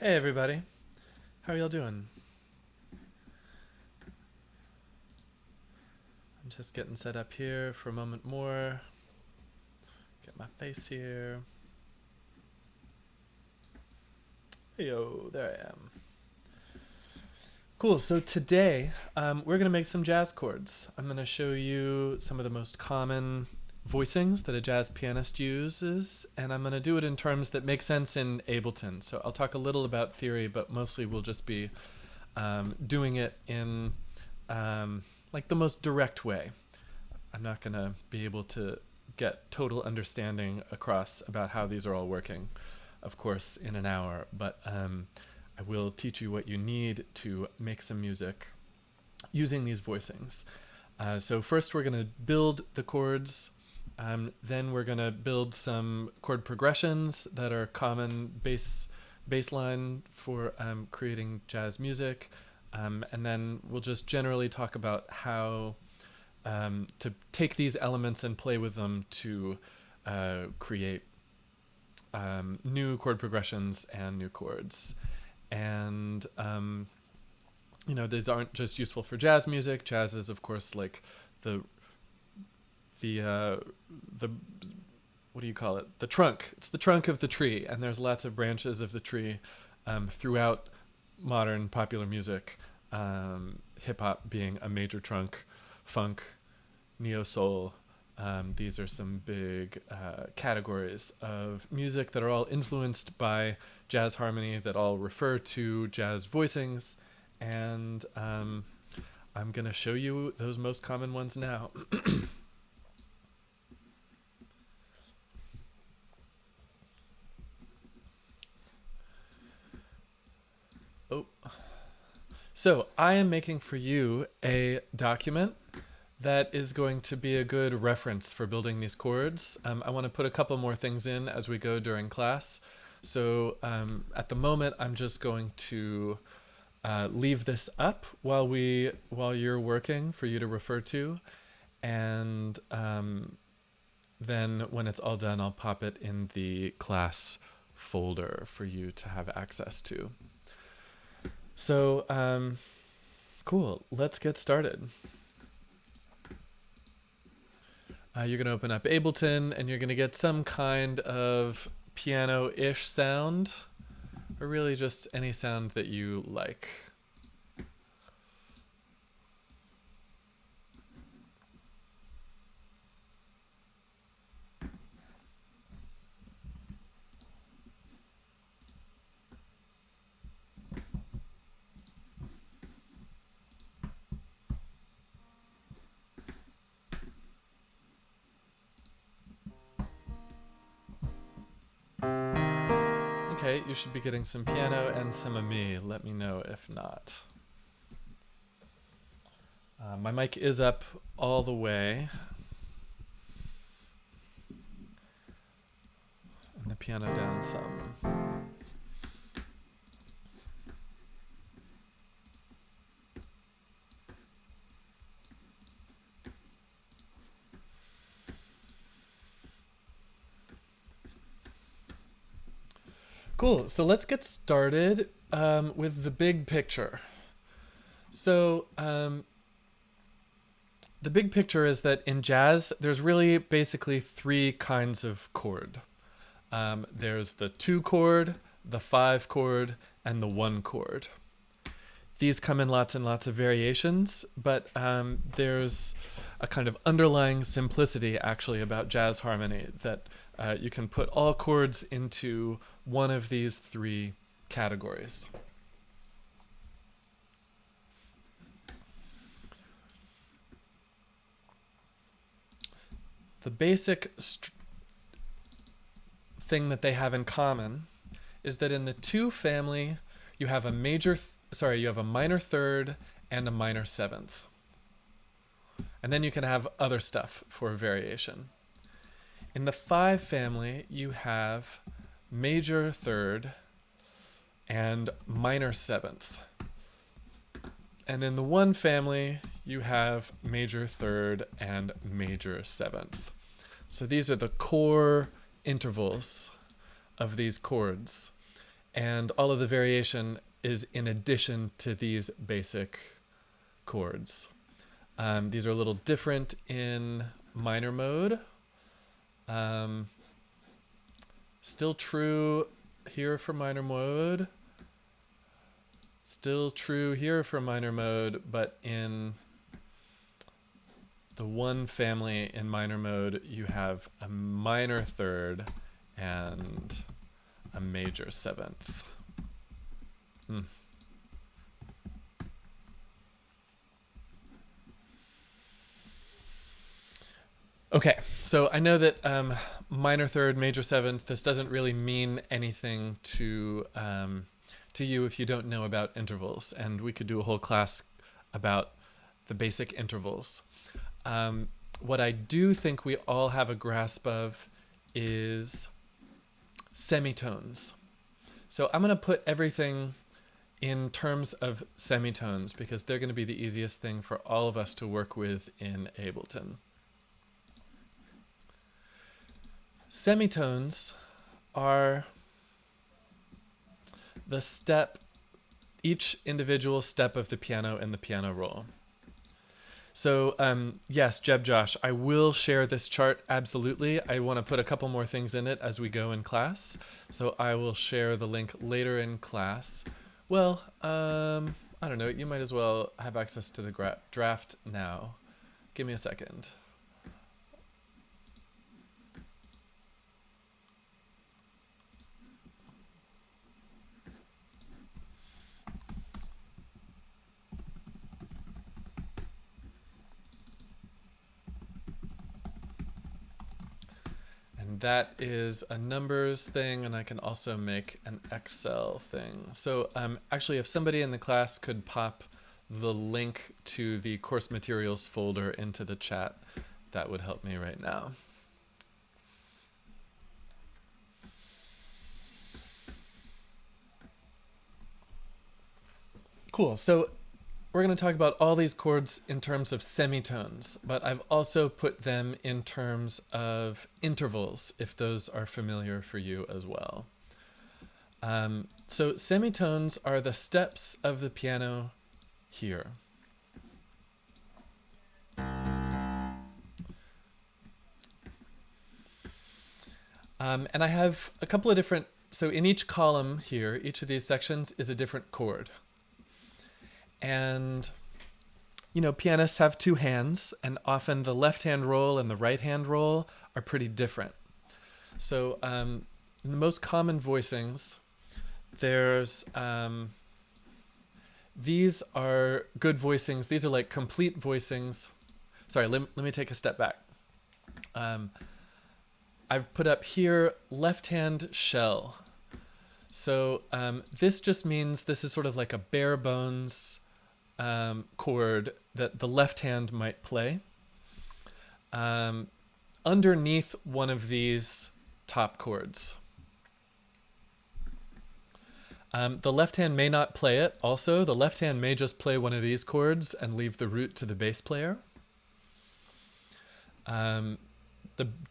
Hey everybody, how are y'all doing? I'm just getting set up here for a moment more. Get my face here. Yo, there I am. Cool, so today we're going to make some jazz chords. I'm going to show you some of the most common voicings that a jazz pianist uses, and I'm going to do it in terms that make sense in Ableton. So I'll talk a little about theory, but mostly we'll just be doing it in like the most direct way. I'm not going to be able to get total understanding across about how these are all working, of course, in an hour, but I will teach you what you need to make some music using these voicings. So first we're going to build the chords, then we're going to build some chord progressions that are common baseline for creating jazz music, and then we'll just generally talk about how to take these elements and play with them to create new chord progressions and new chords. And these aren't just useful for jazz music. Jazz is, of course, like the what do you call it? The trunk. It's the trunk of the tree, and there's lots of branches of the tree throughout modern popular music. Hip hop being a major trunk, funk, neo soul. These are some big categories of music that are all influenced by jazz harmony, that all refer to jazz voicings, and I'm going to show you those most common ones now. Oh, so I am making for you a document that is going to be a good reference for building these chords. I want to put a couple more things in as we go during class. So at the moment, I'm just going to leave this up while you're working for you to refer to, and then when it's all done, I'll pop it in the class folder for you to have access to. So cool, let's get started. You're going to open up Ableton, and you're going to get some kind of piano-ish sound, or really just any sound that you like. Okay, you should be getting some piano and some of me. Let me know if not. My mic is up all the way, and the piano down some. Cool, so let's get started with the big picture. So the big picture is that in jazz, there's really basically three kinds of chord. There's the 2 chord, the 5 chord, and the 1 chord. These come in lots and lots of variations, but there's a kind of underlying simplicity actually about jazz harmony, that you can put all chords into one of these three categories. The basic thing that they have in common is that in the 2 family, you have a minor third and a minor seventh. And then you can have other stuff for variation. In the 5 family, you have major third and minor seventh. And in the 1 family, you have major third and major seventh. So these are the core intervals of these chords. And all of the variation is in addition to these basic chords. These are a little different in minor mode. Still true here for minor mode. Still true here for minor mode, but in the one family in minor mode, you have a minor third and a major seventh. Okay, so I know that minor third, major seventh, this doesn't really mean anything to you if you don't know about intervals, and we could do a whole class about the basic intervals. What I do think we all have a grasp of is semitones. So I'm going to put everything in terms of semitones because they're going to be the easiest thing for all of us to work with in Ableton. Semitones are the step, each individual step of the piano and the piano roll. So yes, Jeb Josh, I will share this chart, absolutely. I want to put a couple more things in it as we go in class. So I will share the link later in class. Well, I don't know, you might as well have access to the draft now. Give me a second. That is a numbers thing, and I can also make an Excel thing. So actually, if somebody in the class could pop the link to the course materials folder into the chat, that would help me right now. Cool. So we're going to talk about all these chords in terms of semitones, but I've also put them in terms of intervals, if those are familiar for you as well. So semitones are the steps of the piano here. And I have a couple of different, so in each column here, each of these sections is a different chord. And, you know, pianists have two hands, and often the left-hand roll and the right-hand roll are pretty different. So in the most common voicings, there's, these are good voicings. These are like complete voicings. Sorry, let me take a step back. I've put up here left-hand shell. So this just means this is sort of like a bare bones chord that the left hand might play underneath one of these top chords. The left hand may not play it. Also, the left hand may just play one of these chords and leave the root to the bass player. The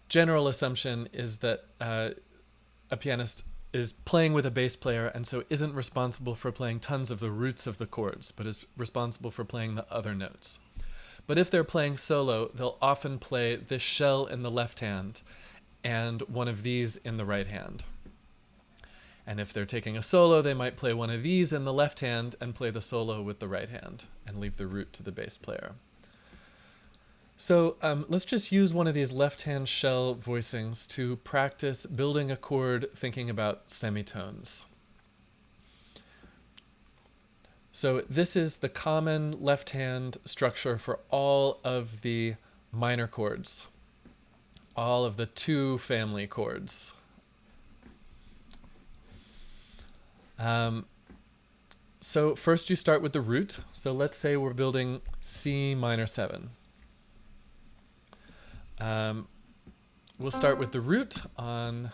general assumption is that a pianist is playing with a bass player and so isn't responsible for playing tons of the roots of the chords, but is responsible for playing the other notes. But if they're playing solo, they'll often play this shell in the left hand and one of these in the right hand. And if they're taking a solo, they might play one of these in the left hand and play the solo with the right hand and leave the root to the bass player. So let's just use one of these left-hand shell voicings to practice building a chord thinking about semitones. So this is the common left-hand structure for all of the minor chords, all of the two family chords. So first you start with the root. So let's say we're building C minor 7. We'll start with the root on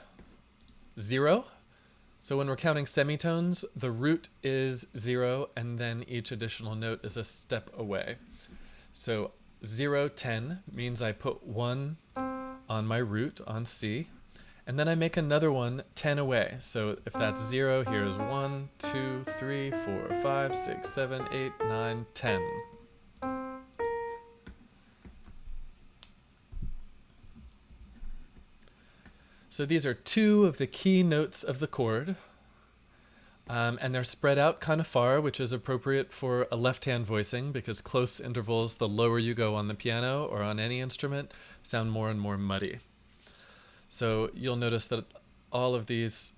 0. So when we're counting semitones, the root is 0, and then each additional note is a step away. So 0, 10 means I put 1 on my root on C, And then I make another one 10 away. So if that's 0, here's 1, 2, 3, 4, 5, 6, 7, 8, 9, 10. So these are two of the key notes of the chord. And they're spread out kind of far, which is appropriate for a left-hand voicing because close intervals, the lower you go on the piano or on any instrument, sound more and more muddy. So you'll notice that all of these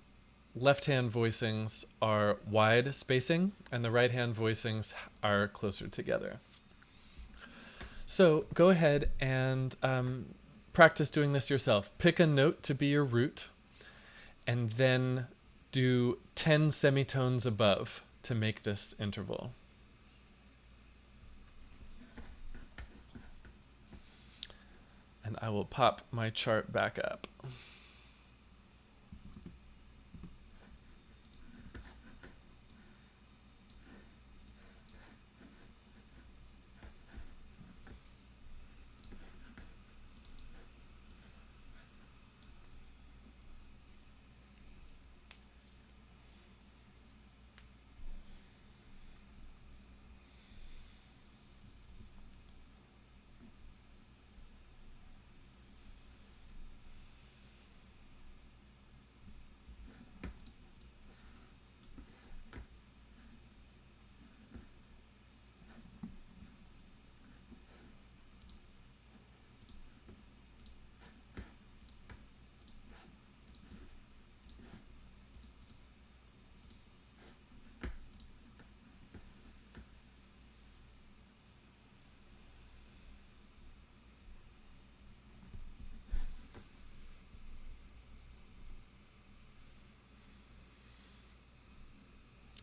left-hand voicings are wide spacing and the right-hand voicings are closer together. So go ahead and practice doing this yourself. Pick a note to be your root and then do 10 semitones above to make this interval. And I will pop my chart back up.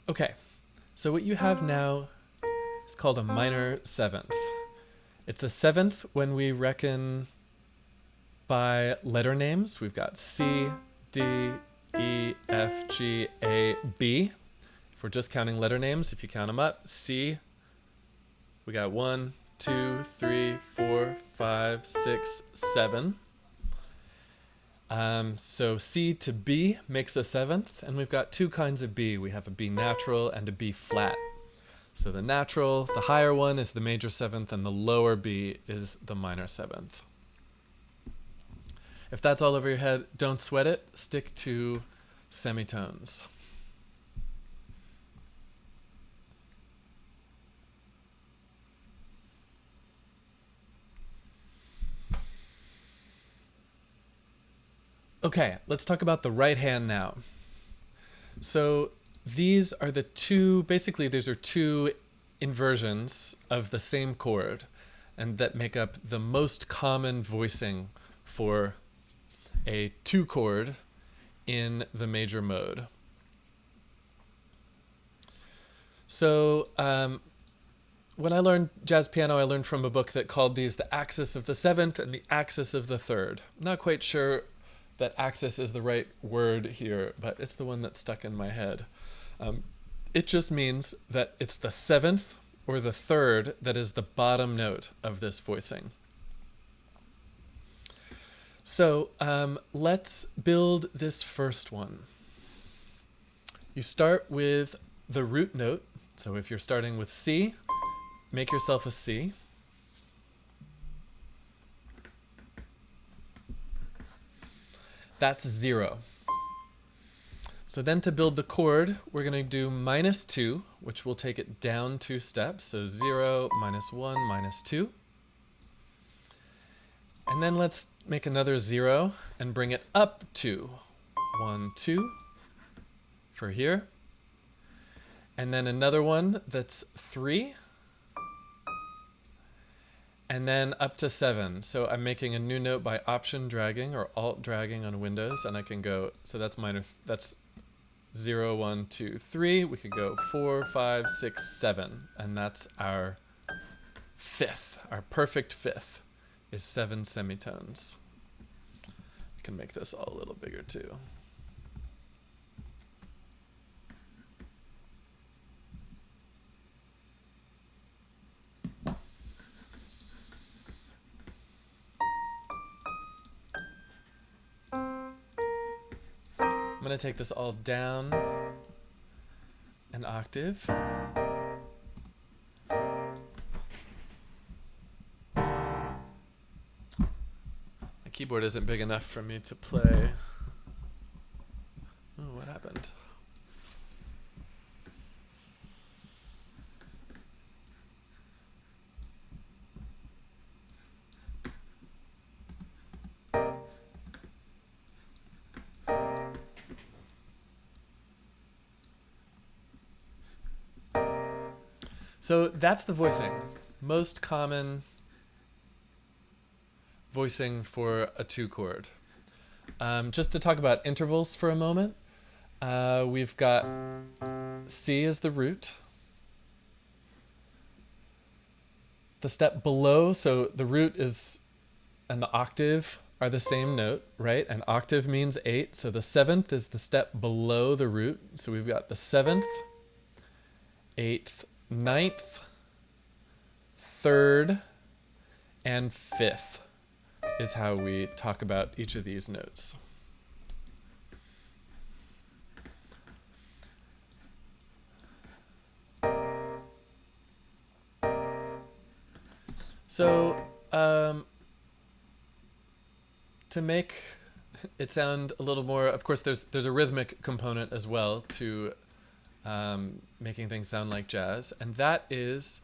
Okay, so what you have now is called a minor seventh. It's a seventh when we reckon by letter names. We've got C, D, E, F, G, A, B. If we're just counting letter names, if you count them up, C, we got 1, 2, 3, 4, 5, 6, 7. So C to B makes a seventh, and we've got two kinds of B. We have a B natural and a B flat. So the natural, the higher one, is the major seventh, and the lower B is the minor seventh. If that's all over your head, don't sweat it. Stick to semitones. Okay, let's talk about the right hand now. So these are the two, basically these are two inversions of the same chord, and that make up the most common voicing for a 2 chord in the major mode. So when I learned jazz piano, I learned from a book that called these the axis of the 7th and the axis of the 3rd. I'm not quite sure that axis is the right word here, but it's the one that's stuck in my head. It just means that it's the 7th or the 3rd that is the bottom note of this voicing. So let's build this first one. You start with the root note. So if you're starting with C, make yourself a C. That's 0. So then to build the chord, we're going to do -2, which will take it down 2 steps. So 0, -1, -2. And then let's make another 0 and bring it up 2. 1, 2 for here. And then another one that's 3. And then up to 7. So I'm making a new note by option dragging or alt dragging on Windows, and I can go, so that's minor, that's 0, 1, 2, 3. We could go 4, 5, 6, 7, and that's our 5th. Our perfect 5th is 7 semitones. I can make this all a little bigger too. going to take this all down an octave. My keyboard isn't big enough for me to play. Oh, what happened? So that's the voicing. Most common voicing for a 2-chord. Just to talk about intervals for a moment, we've got C as the root. The step below, so the root is and the octave are the same note, right? An octave means 8, so the 7th is the step below the root. So we've got the 7th, 8th, 9th, 3rd, and 5th is how we talk about each of these notes. So to make it sound a little more, of course, there's a rhythmic component as well to making things sound like jazz, and that is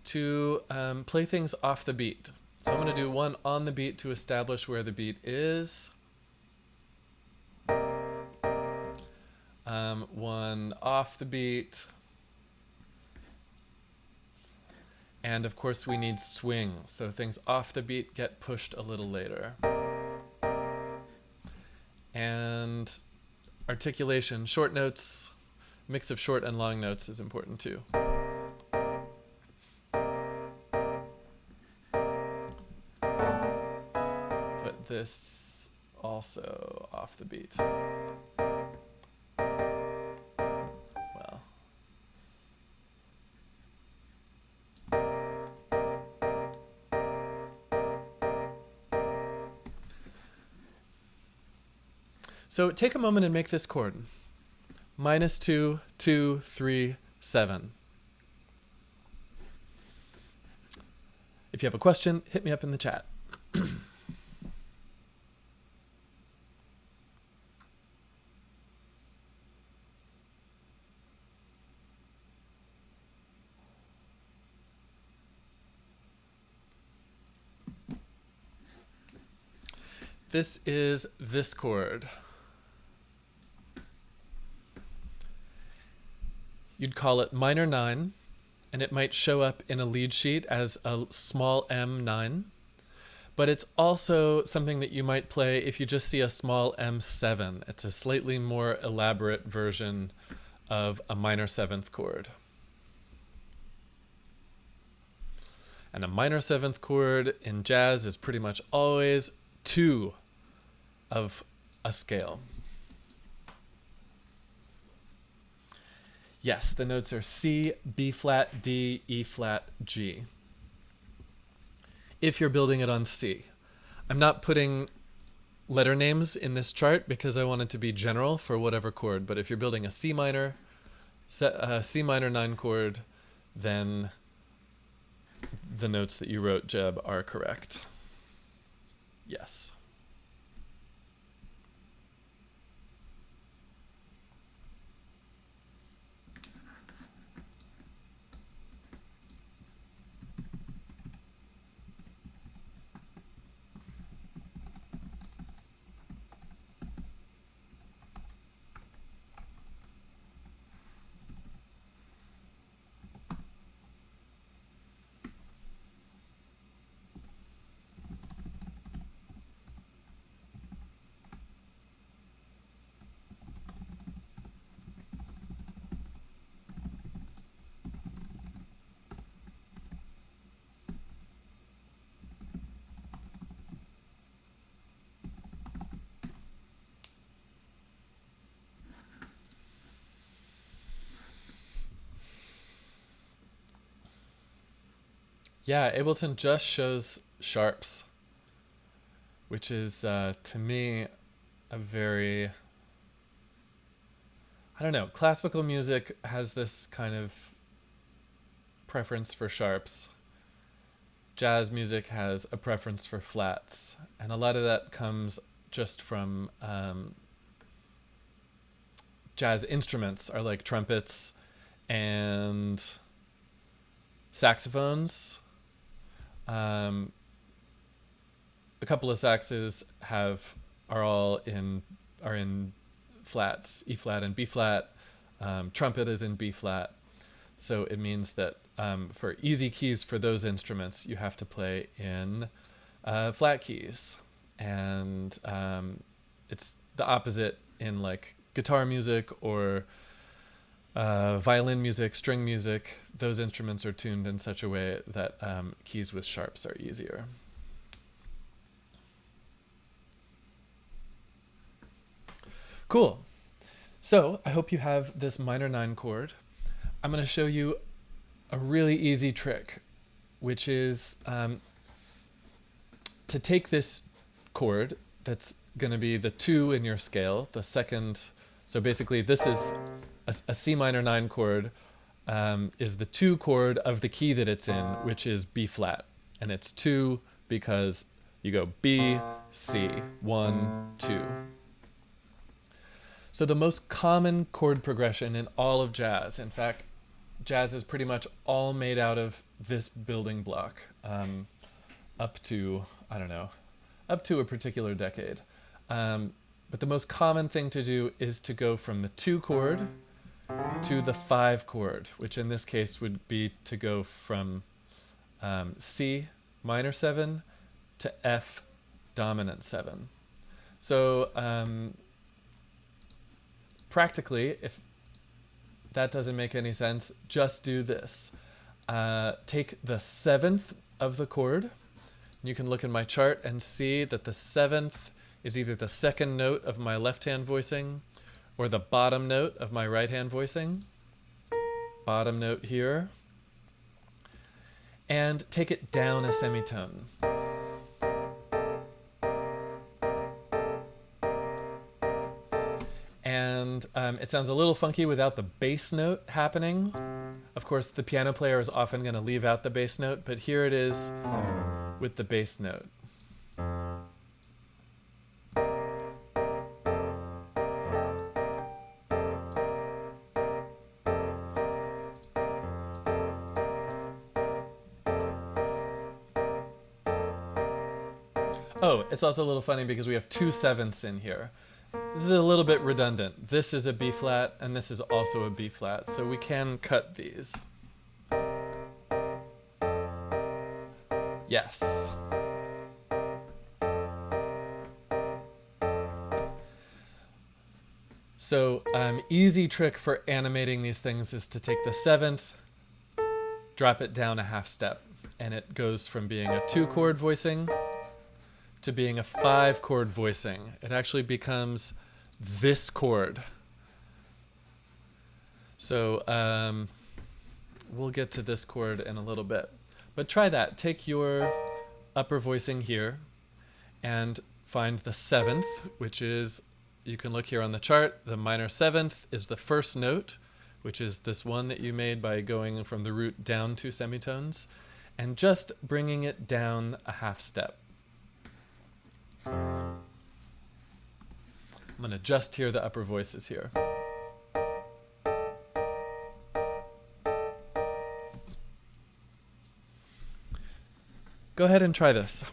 to play things off the beat. So I'm going to do one on the beat to establish where the beat is. One off the beat. And of course we need swing, so things off the beat get pushed a little later. And articulation, short notes, mix of short and long notes is important too. Put this also off the beat. Well. So take a moment and make this chord. -2, 2, 3, 7. If you have a question, hit me up in the chat. This is this chord. You'd call it minor 9, and it might show up in a lead sheet as a small m9, but it's also something that you might play if you just see a small m7. It's a slightly more elaborate version of a minor 7th chord. And a minor 7th chord in jazz is pretty much always 2 of a scale. Yes, the notes are C, B flat, D, E flat, G. If you're building it on C. I'm not putting letter names in this chart because I want it to be general for whatever chord, but if you're building a C minor 9 chord, then the notes that you wrote, Jeb, are correct. Yes. Yeah, Ableton just shows sharps, which is, to me, a very I don't know, classical music has this kind of preference for sharps. Jazz music has a preference for flats, and a lot of that comes just from jazz instruments are like trumpets and saxophones. A couple of saxes are in flats, E flat and B flat. Trumpet is in B flat. So it means that for easy keys for those instruments, you have to play in flat keys. And it's the opposite in like guitar music or violin music, string music. Those instruments are tuned in such a way that keys with sharps are easier. Cool. So I hope you have this minor 9 chord. I'm going to show you a really easy trick, which is to take this chord that's going to be the 2 in your scale, the second. So basically this is a C minor 9 chord is the 2 chord of the key that it's in, which is B flat. And it's 2 because you go B, C, 1, 2. So the most common chord progression in all of jazz, in fact, jazz is pretty much all made out of this building block up to, I don't know, up to a particular decade. But the most common thing to do is to go from the 2 chord to the 5 chord, which in this case would be to go from C minor 7 to F dominant 7. So practically, if that doesn't make any sense, just do this. Take the 7th of the chord. You can look in my chart and see that the 7th is either the second note of my left hand voicing or the bottom note of my right hand voicing. Bottom note here. And take it down a semitone. And it sounds a little funky without the bass note happening. Of course, the piano player is often going to leave out the bass note, but here it is with the bass note. Oh, it's also a little funny because we have 2 sevenths in here. This is a little bit redundant. This is a B flat, and this is also a B flat, so we can cut these. Yes. So easy trick for animating these things is to take the 7th, drop it down a half step, and it goes from being a 2 chord voicing to being a 5 chord voicing. It actually becomes this chord. So we'll get to this chord in a little bit. But try that. Take your upper voicing here and find the 7th, which is, you can look here on the chart, the minor 7th is the first note, which is this one that you made by going from the root down 2 semitones, and just bringing it down a half step. I'm going to just hear the upper voices here. Go ahead and try this.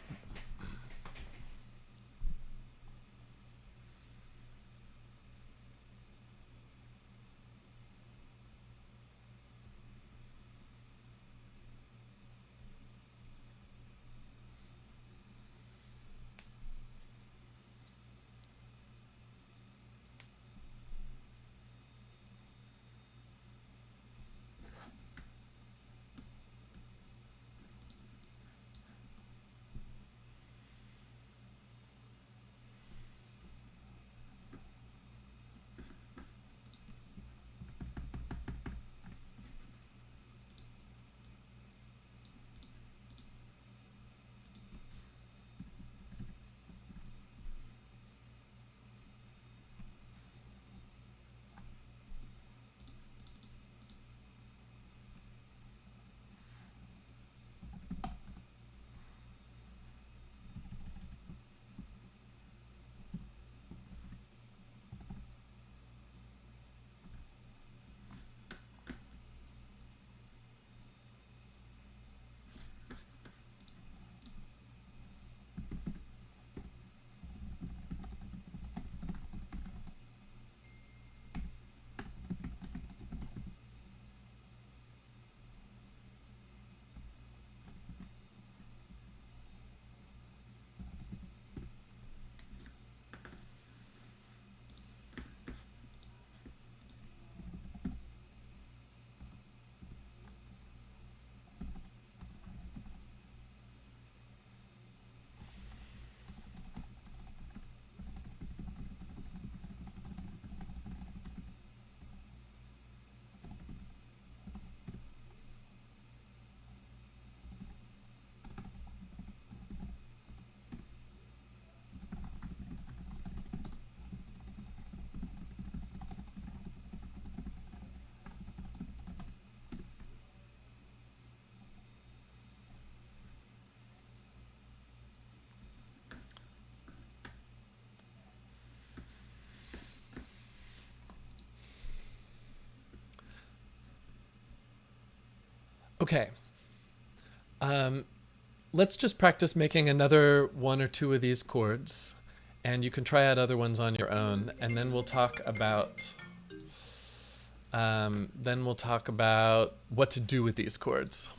Okay. Let's just practice making another one or two of these chords, and you can try out other ones on your own, and then we'll talk about what to do with these chords.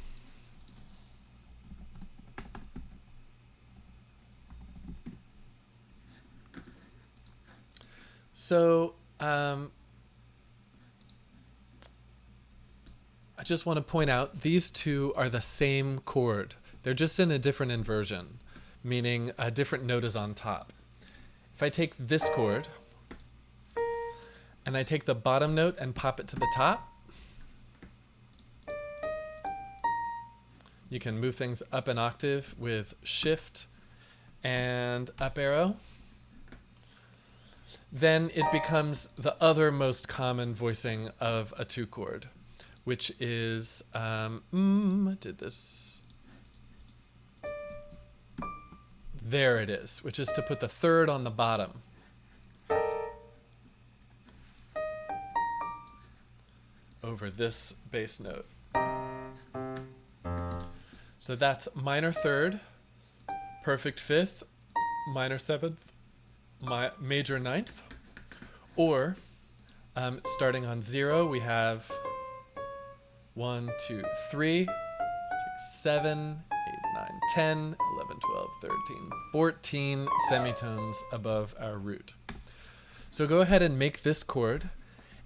So I just want to point out these two are the same chord. They're just in a different inversion, meaning a different note is on top. If I take this chord and I take the bottom note and pop it to the top, you can move things up an octave with shift and up arrow. Then it becomes the other most common voicing of a two chord, which is, did this? There it is, which is to put the third on the bottom. Over this bass note. So that's minor third, perfect fifth, minor seventh, major ninth, or starting on 0, we have 1, 2, 3, 6, 7, 8, 9, 10, 11, 12, 13, 14 semitones above our root. So go ahead and make this chord,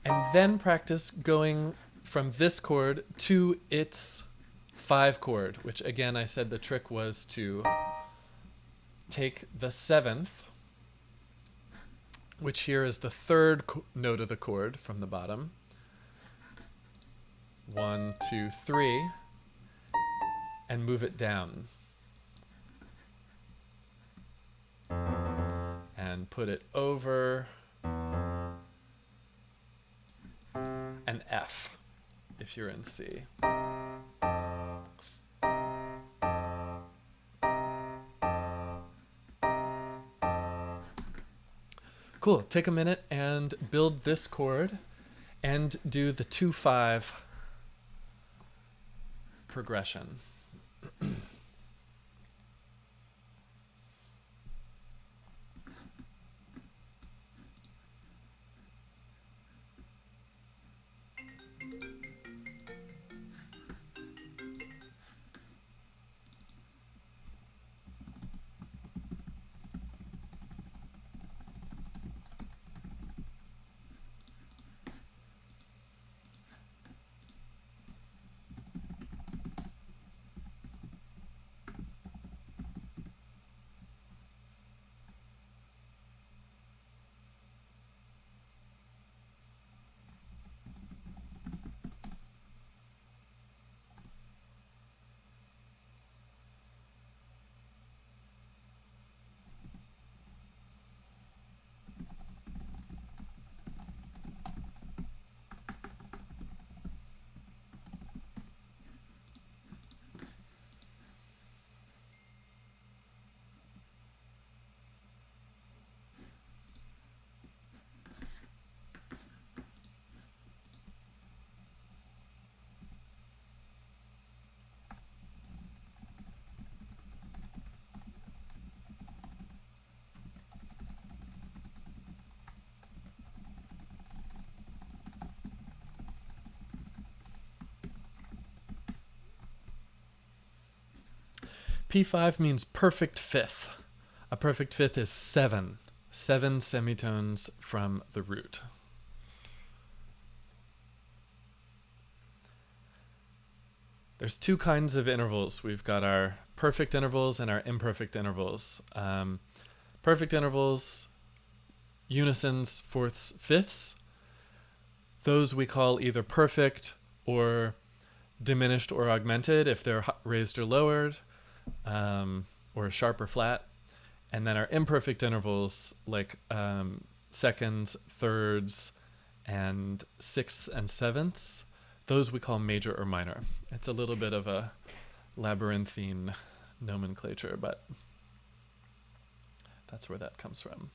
and then practice going from this chord to its 5 chord, which again I said the trick was to take the 7th, which here is the third note of the chord from the bottom. 1, 2, 3, and move it down. And put it over an F if you're in C. Cool. Take a minute and build this chord and do the 2-5 progression. P5 means perfect fifth. A perfect fifth is 7 semitones from the root. There's two kinds of intervals. We've got our perfect intervals and our imperfect intervals. Perfect intervals, unisons, fourths, fifths. Those we call either perfect or diminished or augmented if they're raised or lowered, or sharp or flat. And then our imperfect intervals, like seconds, thirds, and sixths and sevenths, those we call major or minor. It's a little bit of a labyrinthine nomenclature, but that's where that comes from.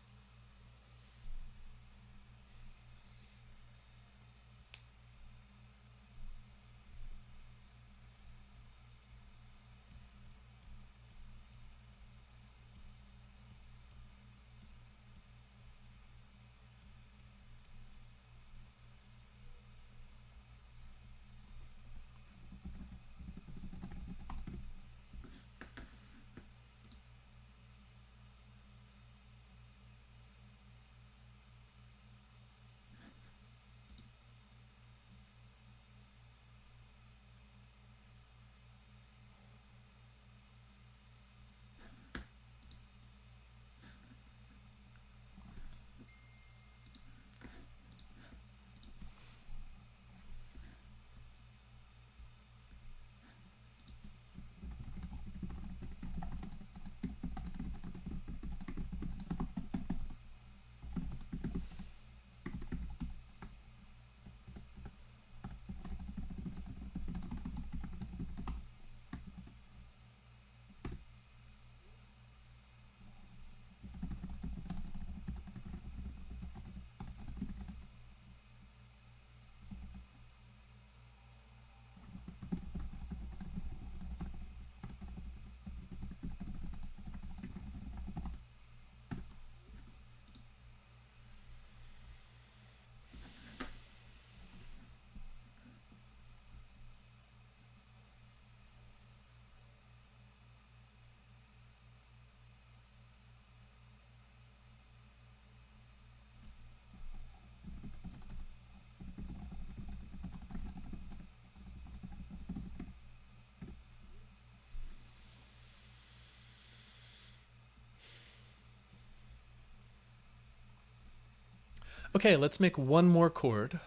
Okay, let's make one more chord,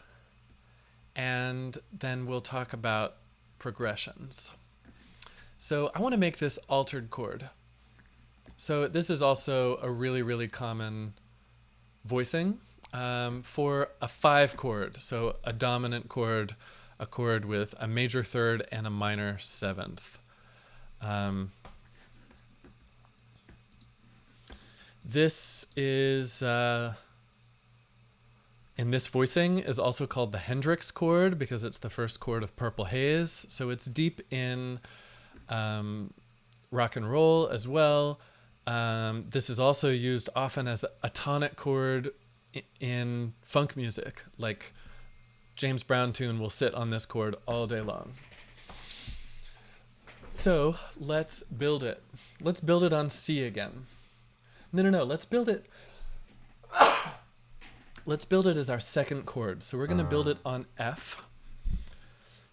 and then we'll talk about progressions. So I want to make this altered chord. So this is also a really, really common voicing for a 5 chord. So a dominant chord, a chord with a major third and a minor 7th. This is, in this voicing, is also called the Hendrix Chord because it's the first chord of Purple Haze. So it's deep in rock and roll as well. This is also used often as a tonic chord in funk music. Like James Brown tune will sit on this chord all day long. So let's build it. Let's build it on C again. No. Let's build it. Let's build it as our second chord. So we're going to build it on F.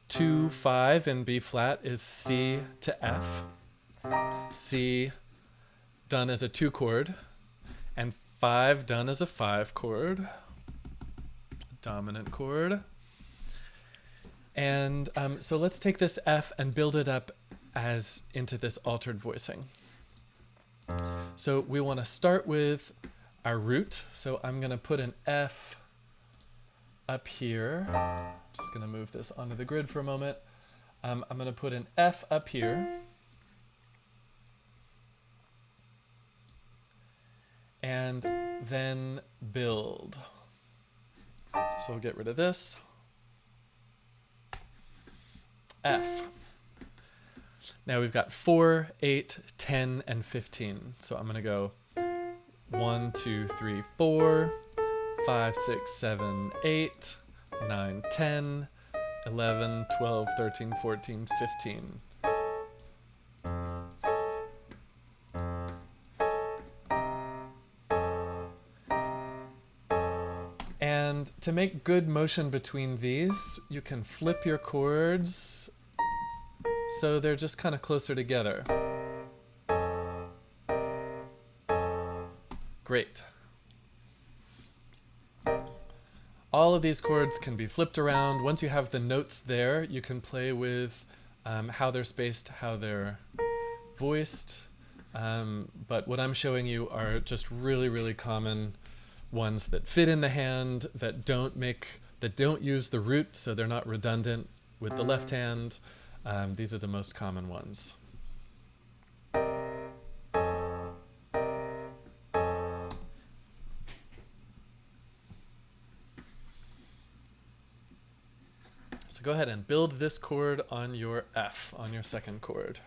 2, 5 in B flat is C to F. C done as a 2 chord, and 5 done as a 5 chord, dominant chord. And so let's take this F and build it up as into this altered voicing. So we want to start with our root. So I'm going to put an F up here. Just going to move this onto the grid for a moment. I'm going to put an F up here. And then build. So we'll get rid of this. F. Now we've got 4, 8, 10, and 15. So I'm going to go 1, 2, 3, 4, 5, 6, 7, 8, 9, 10, 11, 12, 13, 14, 15. And to make good motion between these, you can flip your chords so they're just kind of closer together. Great. All of these chords can be flipped around. Once you have the notes there, you can play with how they're spaced, how they're voiced. But what I'm showing you are just really, really common ones that fit in the hand, that don't use the root, so they're not redundant with the left hand. These are the most common ones. So go ahead and build this chord on your F, on your second chord.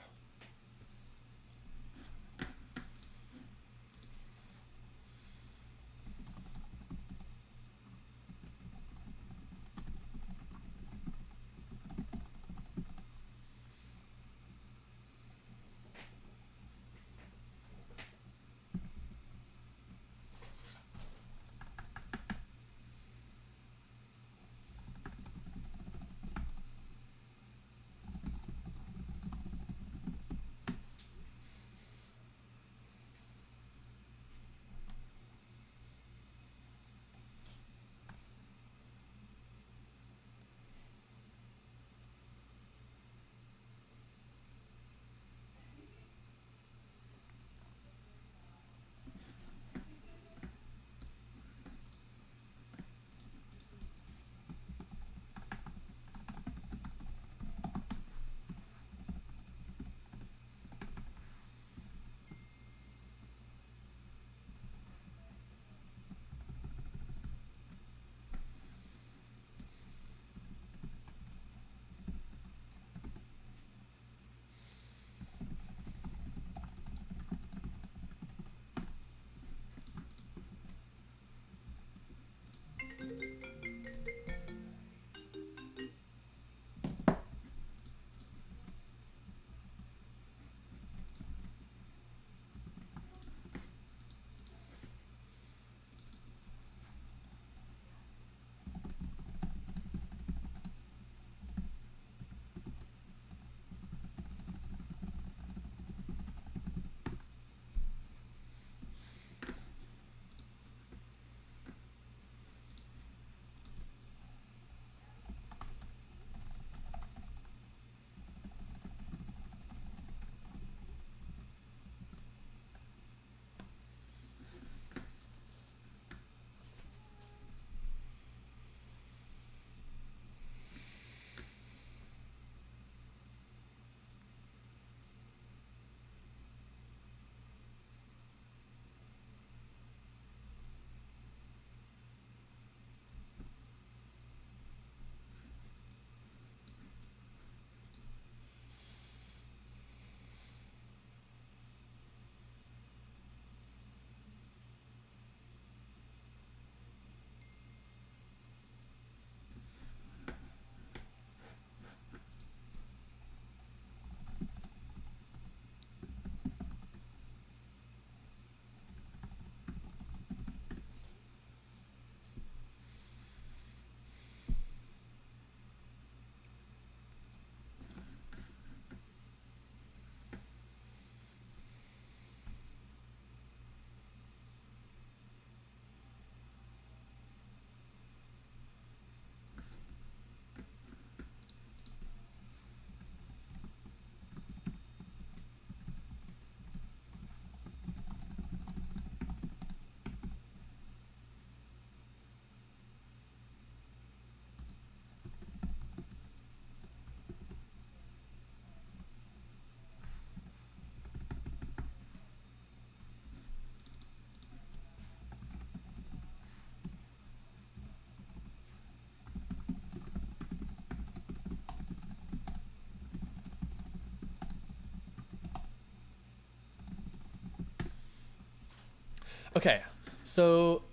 Okay, so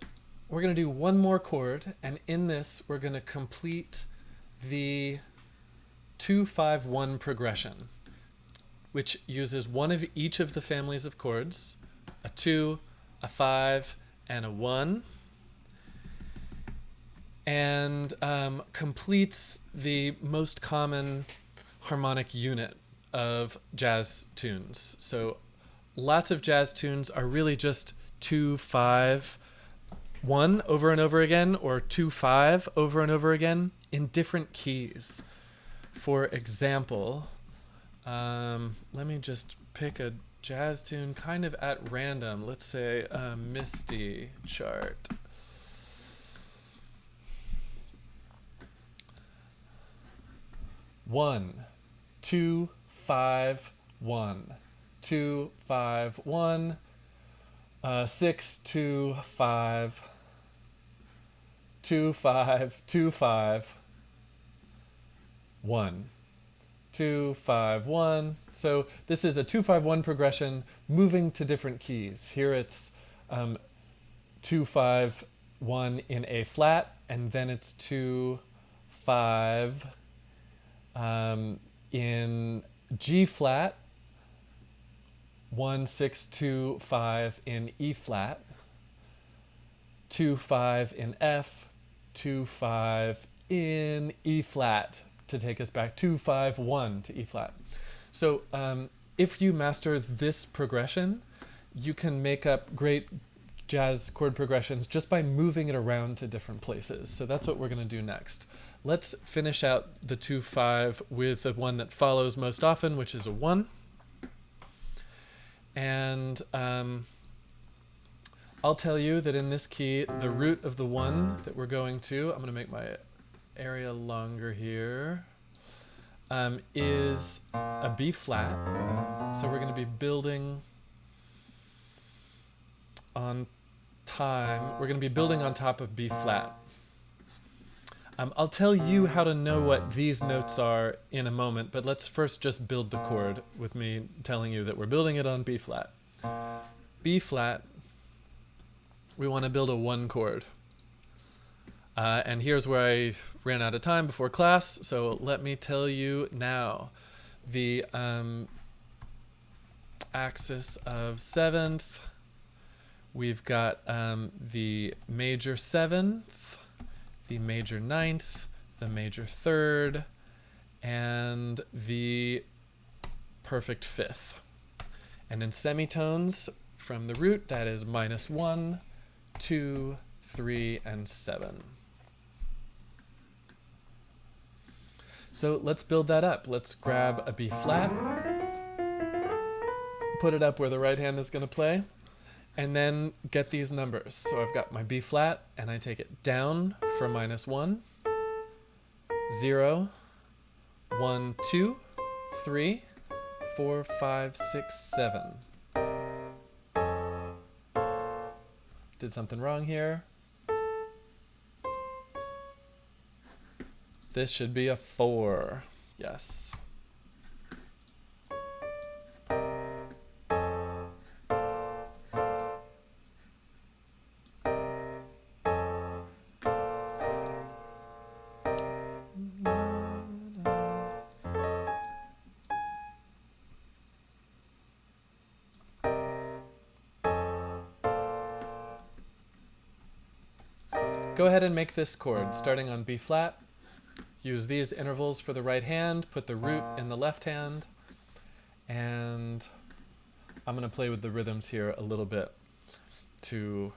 we're going to do one more chord, and in this we're going to complete the 2-5-1 progression, which uses one of each of the families of chords, a 2, a 5, and a 1, and completes the most common harmonic unit of jazz tunes. So lots of jazz tunes are really just 2-5-1 over and over again, or 2-5 over and over again in different keys. For example, let me just pick a jazz tune kind of at random. Let's say Misty chart. One, 2-5-1, 2-5-1, 6-2-5, 2-5-2-5, 1, 2-5-1. So this is a 2-5-1 progression moving to different keys. Here it's 2-5-1 in A flat, and then it's 2-5 in G flat, 1-6-2-5 in E flat, 2-5 in F, 2-5 in E flat to take us back, 2-5-1 to E flat. So if you master this progression, you can make up great jazz chord progressions just by moving it around to different places. So that's what we're going to do next. Let's finish out the 2-5 with the one that follows most often, which is a 1. And I'll tell you that in this key, the root of the 1 that we're going to, I'm going to make my area longer here, is a B flat. So we're going to be building on time. We're going to be building on top of B flat. I'll tell you how to know what these notes are in a moment, but let's first just build the chord with me telling you that we're building it on B flat. B flat, we want to build a 1 chord. And here's where I ran out of time before class, so let me tell you now. The axis of 7th, we've got the major 7th, the major 9th, the major 3rd, and the perfect 5th. And in semitones, from the root, that is -1, 2, 3, and 7. So let's build that up. Let's grab a B flat, put it up where the right hand is going to play, and then get these numbers. So I've got my B flat, and I take it down for -1, 0, 1, 2, 3, 4, 5, 6, 7. Did something wrong here. This should be a 4. Yes. Go ahead and make this chord, starting on B flat. Use these intervals for the right hand, put the root in the left hand, and I'm going to play with the rhythms here a little bit to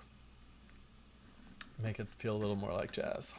make it feel a little more like jazz.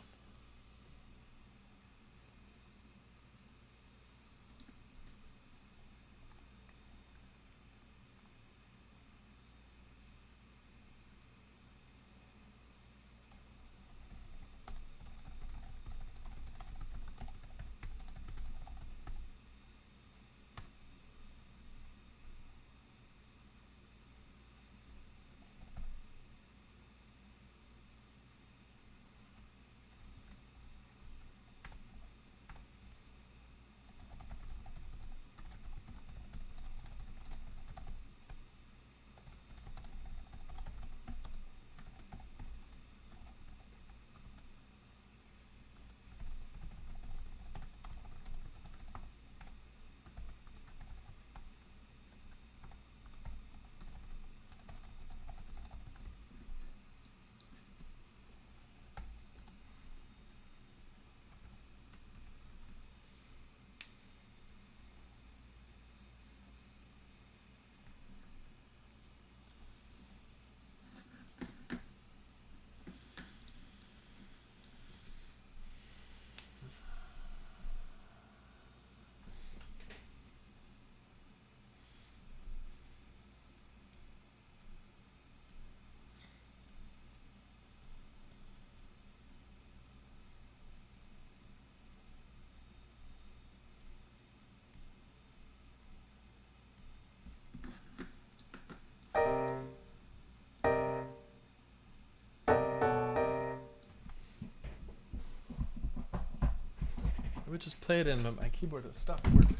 I would just play it in, but my keyboard has stopped working.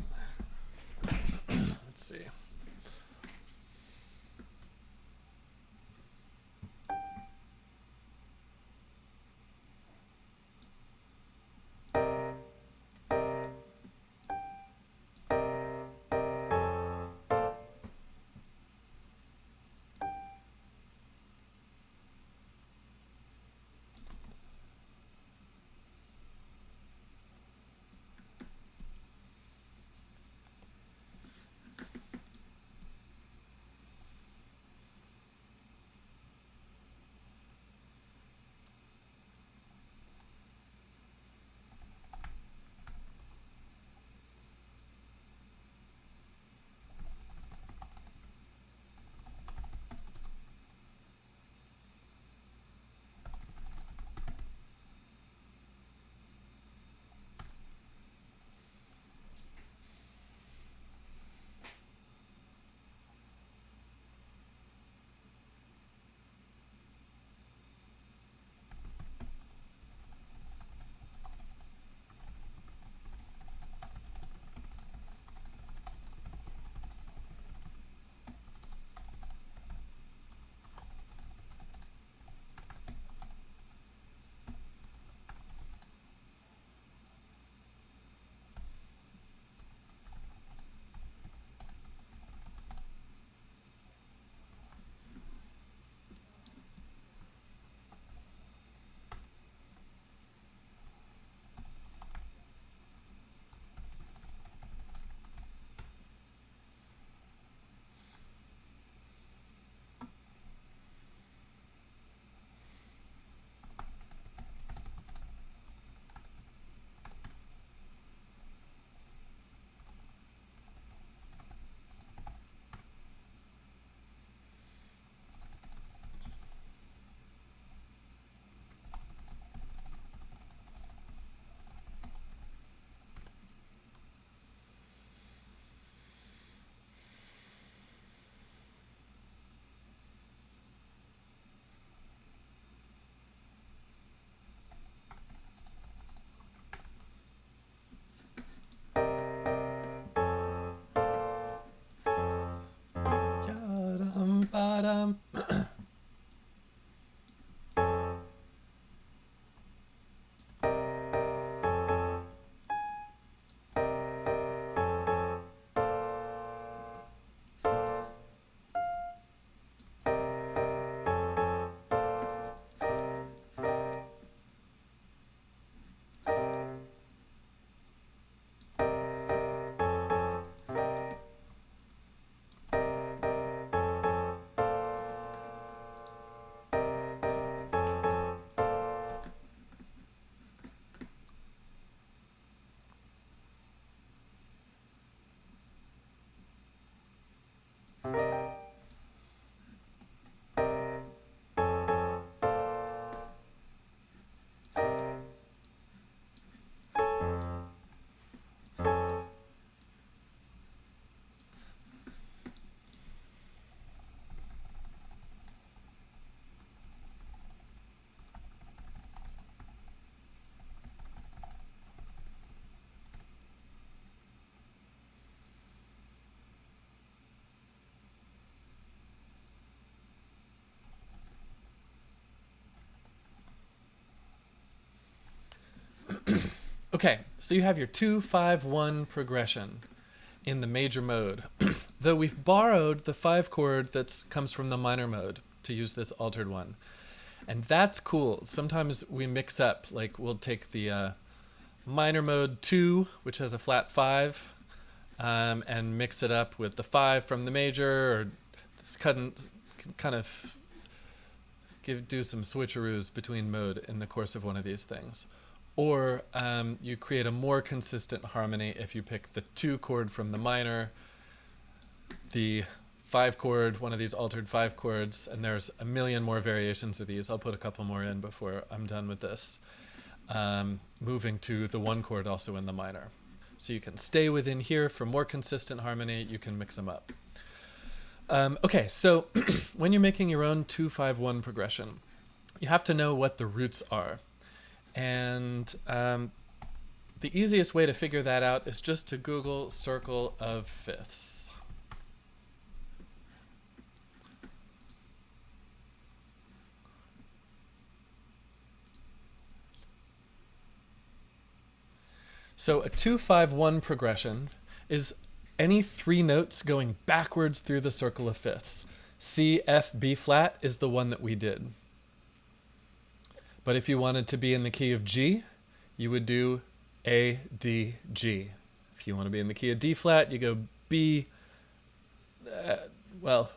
Let's see. Ba-dum. Okay, so you have your 2-5-1 progression in the major mode. Though we've borrowed the 5 chord that comes from the minor mode to use this altered one. And that's cool. Sometimes we mix up, like we'll take the minor mode 2, which has a flat 5, and mix it up with the 5 from the major, or this kind of do some switcheroos between mode in the course of one of these things. Or you create a more consistent harmony if you pick the 2 chord from the minor, the 5 chord, one of these altered 5 chords, and there's a million more variations of these. I'll put a couple more in before I'm done with this. Moving to the 1 chord also in the minor. So you can stay within here for more consistent harmony. You can mix them up. Okay, so when you're making your own 2-5-1 progression, you have to know what the roots are. And the easiest way to figure that out is just to Google circle of fifths. So a 2-5-1 progression is any three notes going backwards through the circle of fifths. C, F, B flat is the one that we did. But if you wanted to be in the key of G, you would do A, D, G. If you want to be in the key of D flat, you go B,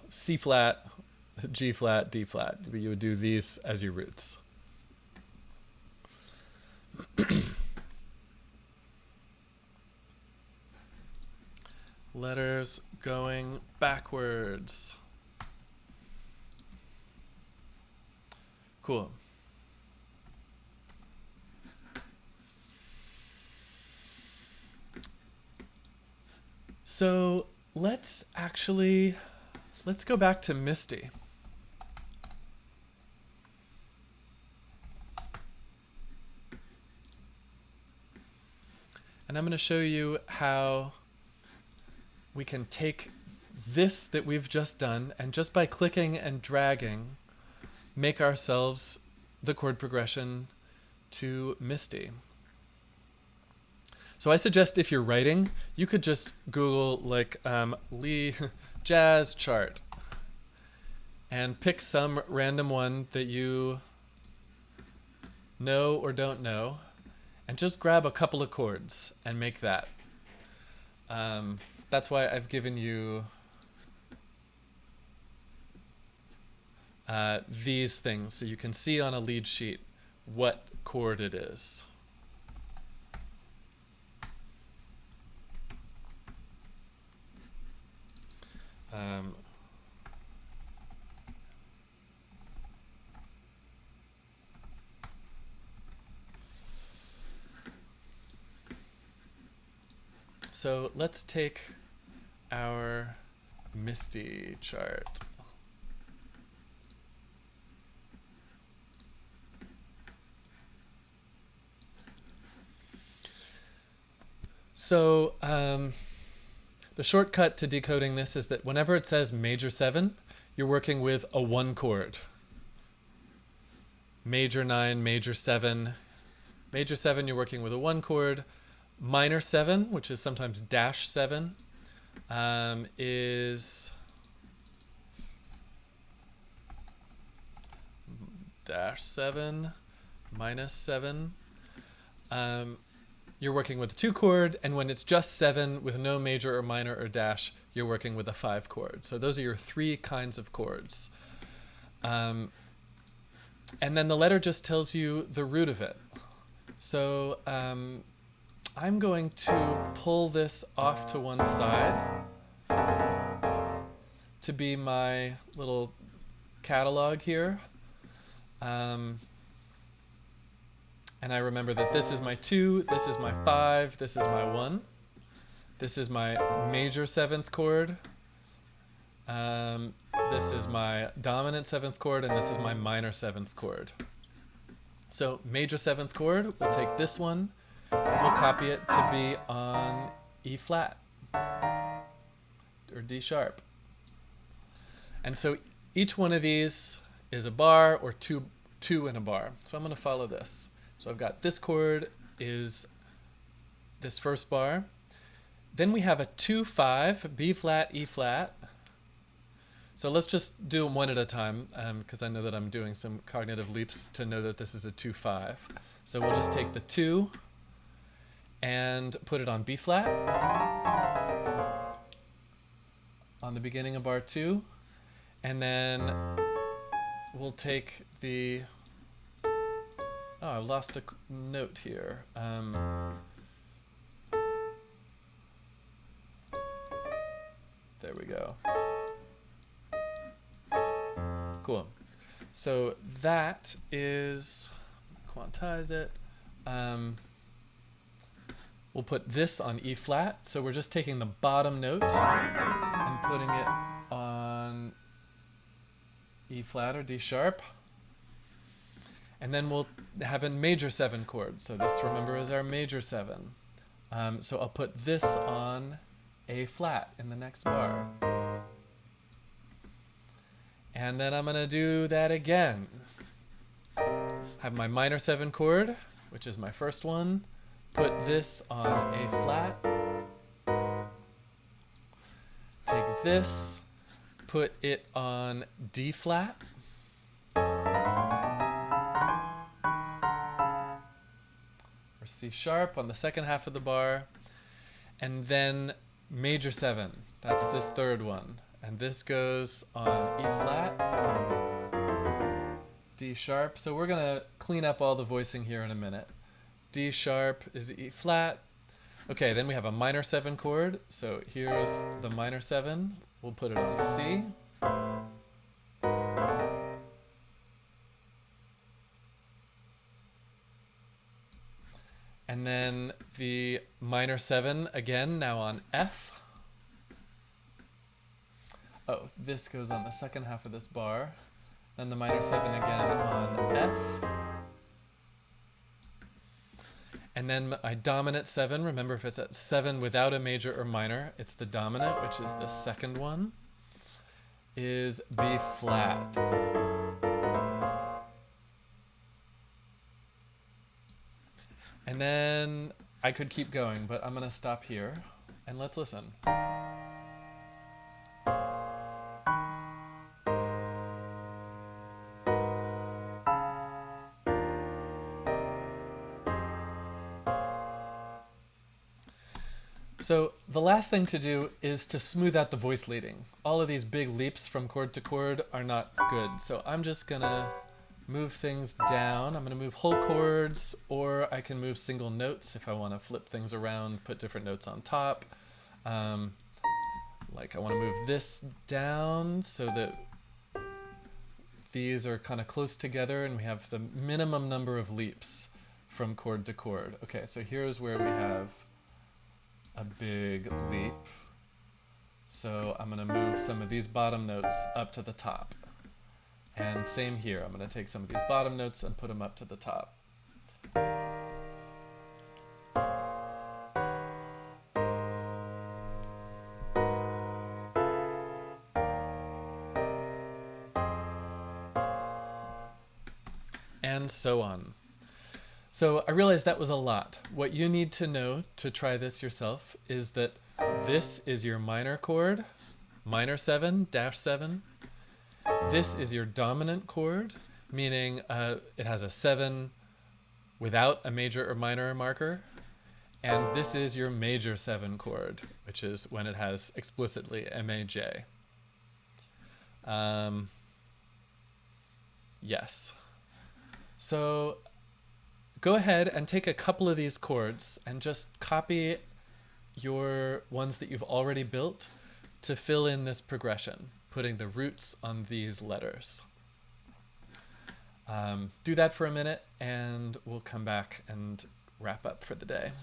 C flat, G flat, D flat. You would do these as your roots. Letters going backwards. Cool. So let's go back to Misty. And I'm going to show you how we can take this that we've just done and just by clicking and dragging, make ourselves the chord progression to Misty. So I suggest if you're writing, you could just Google like Lee jazz chart and pick some random one that you know or don't know and just grab a couple of chords and make that. That's why I've given you these things so you can see on a lead sheet what chord it is. So let's take our Misty chart. So the shortcut to decoding this is that whenever it says major 7, you're working with a 1 chord. Major 9, major 7. Major 7, you're working with a 1 chord. Minor 7, which is sometimes dash 7, is dash 7, minus 7. You're working with a 2 chord, and when it's just 7 with no major or minor or dash, you're working with a 5 chord. So those are your 3 kinds of chords. And then the letter just tells you the root of it. So I'm going to pull this off to one side to be my little catalog here. And I remember that this is my 2, this is my 5, this is my 1. This is my major 7th chord. This is my dominant 7th chord, and this is my minor 7th chord. So major 7th chord, we'll take this one, we'll copy it to be on E flat or D sharp. And so each one of these is a bar or two in a bar. So I'm going to follow this. So I've got this chord is this first bar. Then we have a 2-5, B flat, E flat. So let's just do them one at a time because I know that I'm doing some cognitive leaps to know that this is a 2-5. So we'll just take the 2 and put it on B flat on the beginning of bar 2. And then we'll take the, oh, I lost a note here. There we go. Cool. So that is, quantize it. We'll put this on E flat. So we're just taking the bottom note and putting it on E flat or D sharp. And then we'll have a major 7 chord. So this, remember, is our major 7. So I'll put this on A flat in the next bar. And then I'm going to do that again. Have my minor 7 chord, which is my first one. Put this on A flat. Take this, put it on D flat. Or C sharp on the second half of the bar. And then major 7. That's this third one. And this goes on E flat, D sharp. So we're going to clean up all the voicing here in a minute. D sharp is E flat. Okay, then we have a minor 7 chord. So here's the minor 7. We'll put it on C. And then the minor 7 again, now on F. Oh, this goes on the second half of this bar. Then the minor 7 again on F. And then my dominant 7, remember if it's at 7 without a major or minor, it's the dominant, which is the second one, is B flat. And then I could keep going, but I'm going to stop here and let's listen. So the last thing to do is to smooth out the voice leading. All of these big leaps from chord to chord are not good. So I'm just gonna move things down. I'm gonna move whole chords, or I can move single notes if I wanna flip things around, put different notes on top. Like I wanna move this down so that these are kind of close together and we have the minimum number of leaps from chord to chord. Okay, so here's where we have a big leap. So I'm going to move some of these bottom notes up to the top. And same here, I'm going to take some of these bottom notes and put them up to the top. And so on. So I realized that was a lot. What you need to know to try this yourself is that this is your minor chord, minor 7, dash 7. This is your dominant chord, meaning it has a 7 without a major or minor marker. And this is your major 7 chord, which is when it has explicitly MAJ. Yes. So go ahead and take a couple of these chords and just copy your ones that you've already built to fill in this progression, putting the roots on these letters. Do that for a minute and we'll come back and wrap up for the day.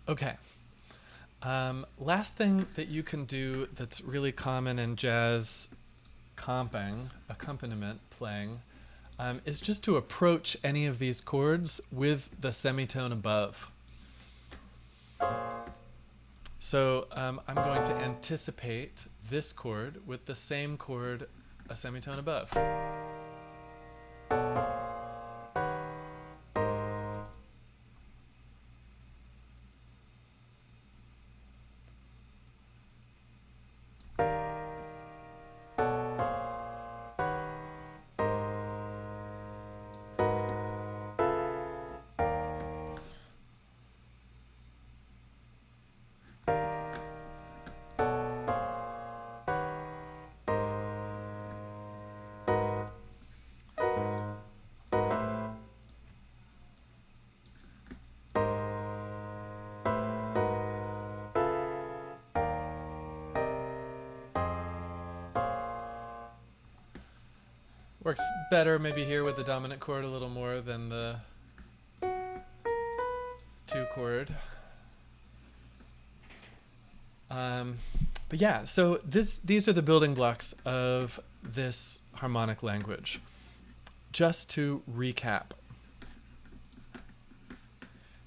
Okay. Last thing that you can do that's really common in jazz comping, accompaniment playing, is just to approach any of these chords with the semitone above. So I'm going to anticipate this chord with the same chord a semitone above. Works better maybe here with the dominant chord a little more than the 2 chord. But yeah, so these are the building blocks of this harmonic language. Just to recap,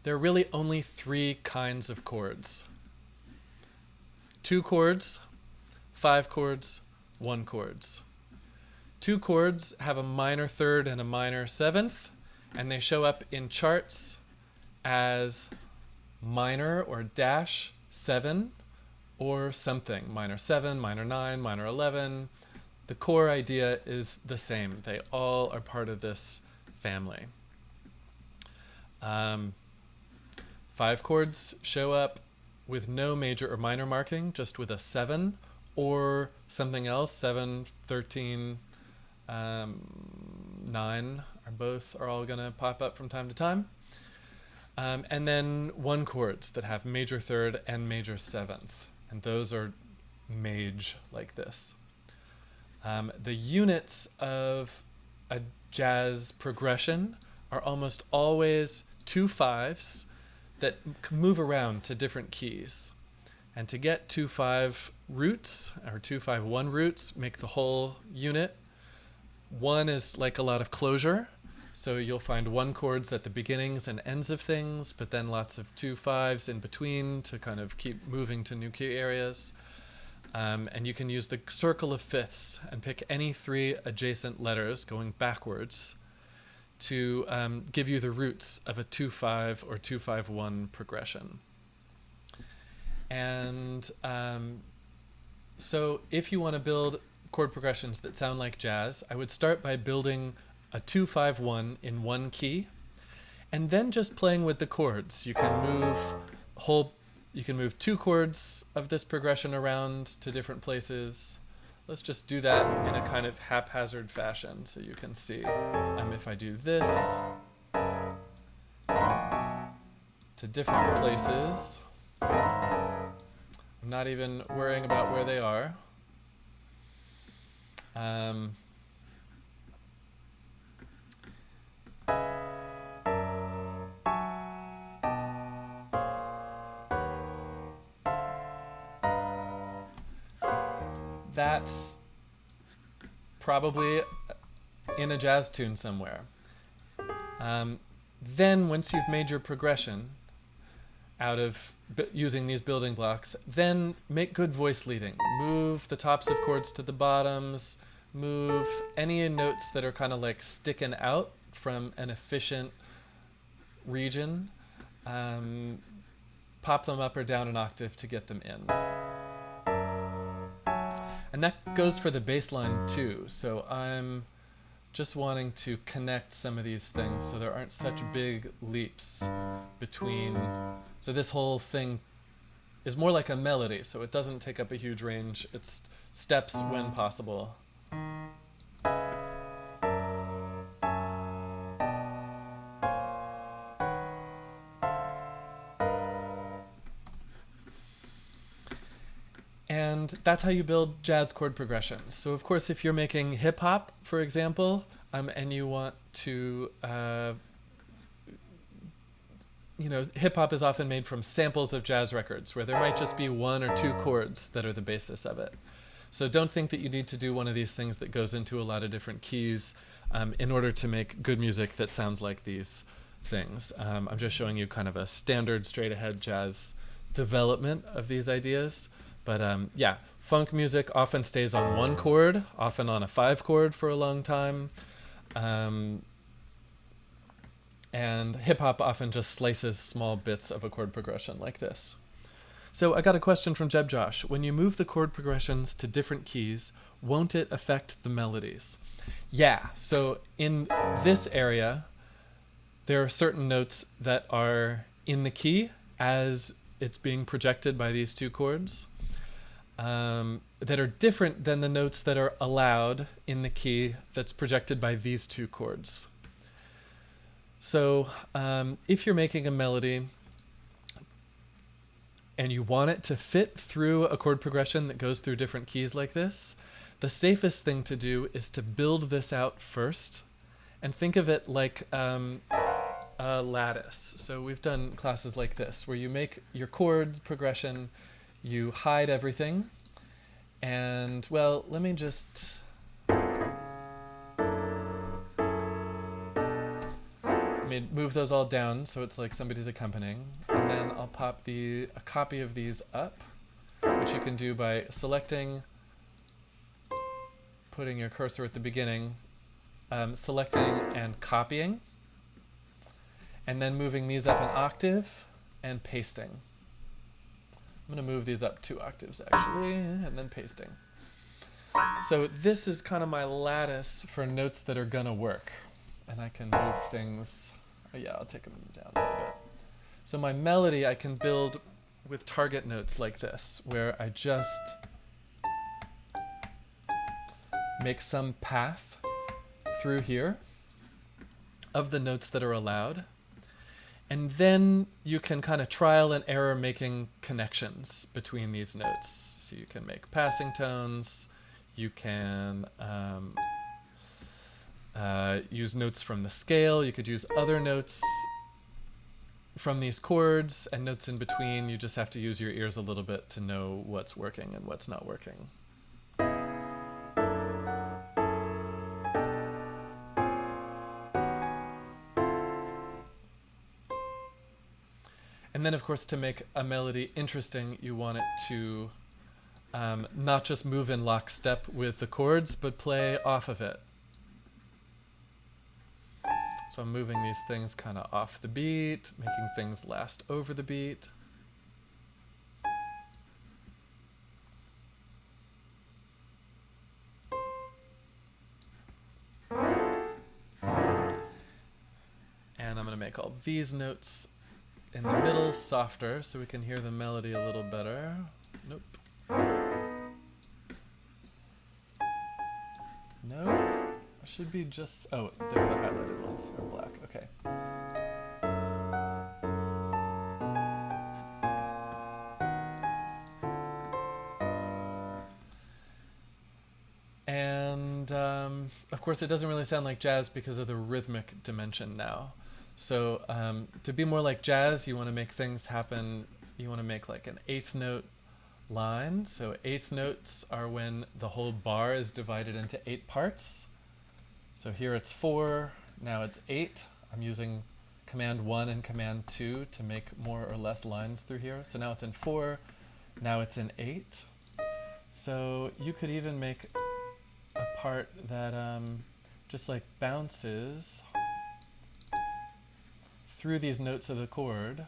there are really only 3 kinds of chords. 2 chords, 5 chords, 1 chords. 2 chords have a minor third and a minor seventh, and they show up in charts as minor or dash 7 or something. Minor 7, minor 9, minor 11. The core idea is the same. They all are part of this family. 5 chords show up with no major or minor marking, just with a 7 or something else. 7, 13, 9 are all going to pop up from time to time. And then 1 chords that have major third and major seventh. And those are mage like this. The units of a jazz progression are almost always 2 5s that move around to different keys. And to get 2-5 roots, or 2-5-1 roots, make the whole unit. 1 is like a lot of closure. So you'll find 1 chords at the beginnings and ends of things, but then lots of 2 5s in between to kind of keep moving to new key areas. And you can use the circle of fifths and pick any 3 adjacent letters going backwards to give you the roots of a 2-5 or 2-5-1 progression. And so if you want to build chord progressions that sound like jazz, I would start by building a 2-5-1 in 1 key, and then just playing with the chords. You can move 2 chords of this progression around to different places. Let's just do that in a kind of haphazard fashion so you can see. If I do this to different places, I'm not even worrying about where they are. That's probably in a jazz tune somewhere. Then once you've made your progression out of using these building blocks, then make good voice leading. Move the tops of chords to the bottoms, move any notes that are kind of like sticking out from an efficient region, pop them up or down an octave to get them in. And that goes for the bass line too. So I'm just wanting to connect some of these things so there aren't such big leaps between. So this whole thing is more like a melody, so it doesn't take up a huge range. It's steps when possible. And that's how you build jazz chord progressions. So of course, if you're making hip hop, for example, and you want to hip hop is often made from samples of jazz records where there might just be one or two chords that are the basis of it. So don't think that you need to do one of these things that goes into a lot of different keys in order to make good music that sounds like these things. I'm just showing you kind of a standard straight ahead jazz development of these ideas. But yeah, funk music often stays on one chord, often on a 5 chord for a long time. And hip hop often just slices small bits of a chord progression like this. So I got a question from Jeb Josh. When you move the chord progressions to different keys, won't it affect the melodies? Yeah, so in this area, there are certain notes that are in the key as it's being projected by these two chords that are different than the notes that are allowed in the key that's projected by these two chords. So if you're making a melody and you want it to fit through a chord progression that goes through different keys like this, the safest thing to do is to build this out first and think of it like a lattice. So we've done classes like this where you make your chord progression, you hide everything, and well, let me just move those all down so it's like somebody's accompanying, and then I'll pop a copy of these up, which you can do by selecting, putting your cursor at the beginning, selecting and copying, and then moving these up an octave and pasting. I'm going to move these up 2 octaves actually, and then pasting. So this is kind of my lattice for notes that are going to work. And I can move things, yeah, I'll take them down a little bit. So my melody I can build with target notes like this, where I just make some path through here of the notes that are allowed. And then you can kind of trial and error making connections between these notes. So you can make passing tones, you can use notes from the scale, you could use other notes from these chords, and notes in between. You just have to use your ears a little bit to know what's working and what's not working. And then, of course, to make a melody interesting, you want it to not just move in lockstep with the chords, but play off of it. So I'm moving these things kind of off the beat, making things last over the beat. And I'm going to make all these notes in the middle softer so we can hear the melody a little better. Nope. No. It should be just, oh, they're the highlighted ones, or black, okay. And of course it doesn't really sound like jazz because of the rhythmic dimension now. So to be more like jazz, you want to make things happen, you want to make like an 8th note line. So 8th notes are when the whole bar is divided into 8 parts. So here it's 4, now it's 8. I'm using Command 1 and Command 2 to make more or less lines through here. So now it's in 4, now it's in 8. So you could even make a part that just like bounces through these notes of the chord.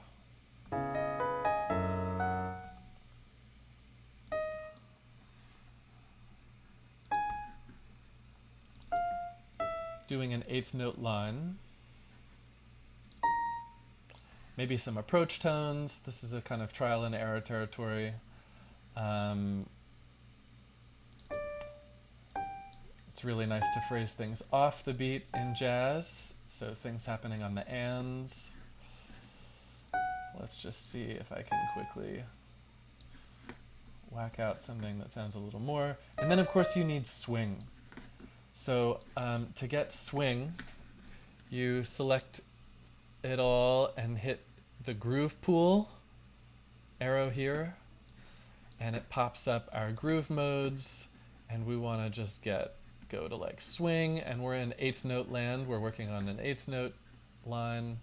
Doing an 8th note line. Maybe some approach tones. This is a kind of trial and error territory. It's really nice to phrase things off the beat in jazz, so things happening on the ands. Let's just see if I can quickly whack out something that sounds a little more. And then of course you need swing. So to get swing, you select it all and hit the groove pool arrow here, and it pops up our groove modes, and we want to just go to like swing, and we're in eighth note land. We're working on an eighth note line.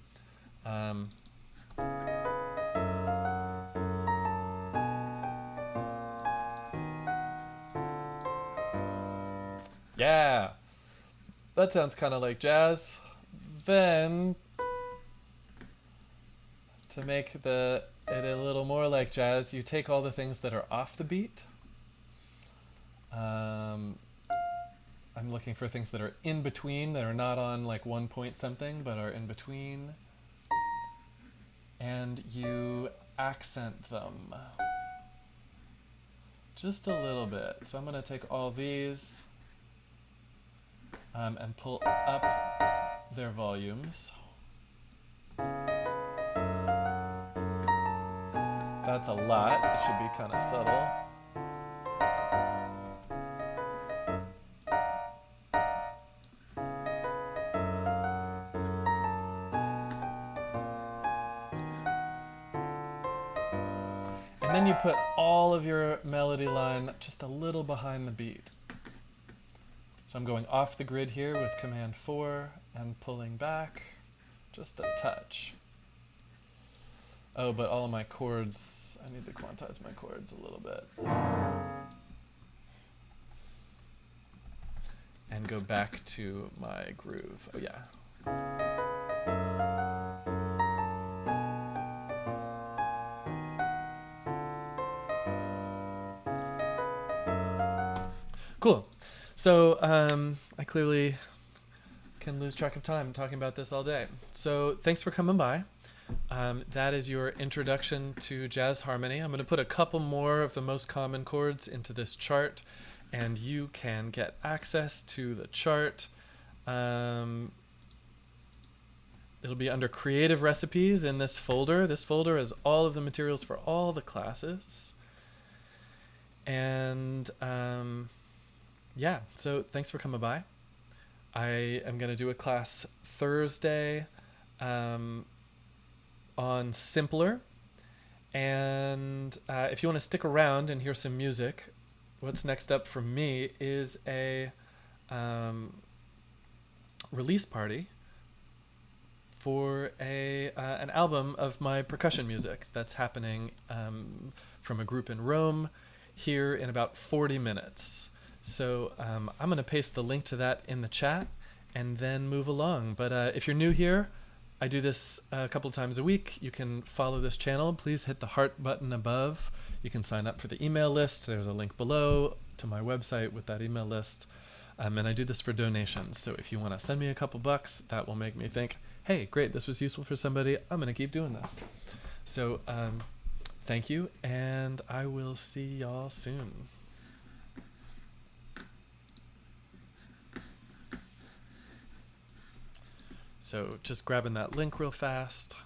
Yeah, that sounds kind of like jazz. Then, to make it a little more like jazz, you take all the things that are off the beat. I'm looking for things that are in between, that are not on like 1 point something, but are in between. And you accent them just a little bit. So I'm going to take all these and pull up their volumes. That's a lot. It should be kind of subtle. And then you put all of your melody line just a little behind the beat. So I'm going off the grid here with Command 4 and pulling back just a touch. Oh, but all of my chords, I need to quantize my chords a little bit. And go back to my groove. Oh yeah. Cool. So I clearly can lose track of time talking about this all day. So thanks for coming by. That is your introduction to jazz harmony. I'm going to put a couple more of the most common chords into this chart, and you can get access to the chart. It'll be under Creative Recipes in this folder. This folder has all of the materials for all the classes. And yeah, so thanks for coming by. I am going to do a class Thursday on Simpler. And if you want to stick around and hear some music, what's next up for me is a release party for an album of my percussion music that's happening from a group in Rome here in about 40 minutes. So I'm going to paste the link to that in the chat and then move along. But if you're new here, I do this a couple times a week. You can follow this channel. Please hit the heart button above. You can sign up for the email list. There's a link below to my website with that email list. And I do this for donations. So if you want to send me a couple bucks, that will make me think, hey, great, this was useful for somebody. I'm going to keep doing this. So thank you, and I will see y'all soon. So just grabbing that link real fast.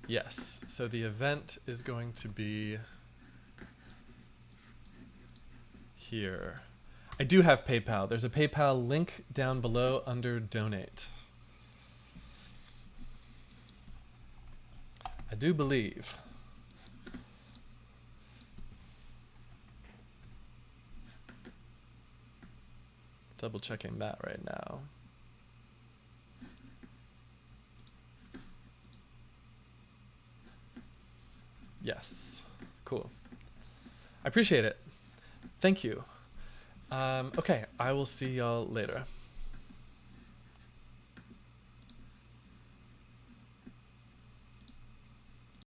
Yes, so the event is going to be here. I do have PayPal. There's a PayPal link down below under Donate. I do believe. Double checking that right now. Yes, cool. I appreciate it. Thank you. Okay, I will see y'all later.